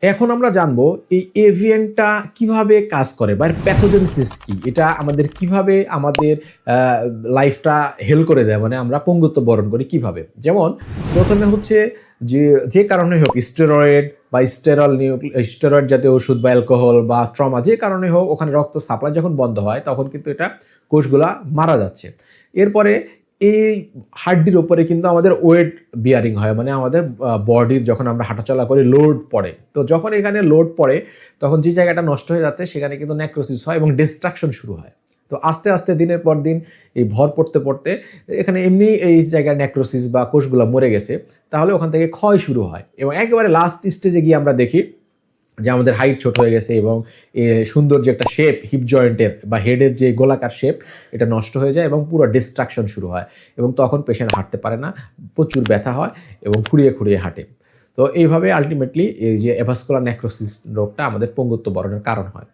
এখন আমরা জানবো এই এভিএনটা কিভাবে কাজ করে বা এর প্যাথোজেনেসিস কি? এটা আমাদের কিভাবে আমাদের লাইফটা হেল করে দেয়? মানে আমরা পঙ্গুত্ব বরণ করি কিভাবে? যেমন ১ম এ হচ্ছে যে কারণেই হোক স্টেরয়েড বা স্টেরয়েড জাতীয় ওষুধ বা অ্যালকোহল বা ট্রমা যে কারণেই হোক ওখানে রক্ত সাপ্লাই যখন বন্ধ হয় তখন কিন্তু এটা কোষগুলা মারা যাচ্ছে। এরপরে এই হাড্ডির উপরে কিন্তু আমাদের ওয়েট বিয়ারিং হয়, মানে আমাদের বডির যখন আমরা হাঁটাচলা করি লোড পড়ে, তো যখন এখানে লোড পড়ে তখন যে জায়গাটা নষ্ট হয়ে যাচ্ছে সেখানে কিন্তু নেক্রোসিস হয় এবং ডিস্ট্রাকশন শুরু হয়। তো আস্তে আস্তে দিনের পর দিন এই ভর পড়তে পড়তে এখানে এমনি এই জায়গায় নেক্রোসিস বা কোষগুলো মরে গেছে, তাহলে ওখান থেকে ক্ষয় শুরু হয় এবং একেবারে লাস্ট স্টেজে গিয়ে আমরা দেখি যে আমাদের হাইট ছোট হয়ে গেছে এবং সুন্দর যে একটা শেপ হিপ জয়েন্টের বা হেডের যে গোলাকার শেপ এটা নষ্ট হয়ে যায় এবং পুরো ডিস্ট্রাকশন শুরু হয় এবং তখন পেশেন্ট হাঁটতে পারে না, প্রচুর ব্যথা হয় এবং খুঁড়িয়ে খুঁড়িয়ে হাঁটে। তো এইভাবে আলটিমেটলি এই যে অ্যাভাস্কুলার নেক্রোসিস রোগটা আমাদের পঙ্গুত্ব বরণের কারণ হয়।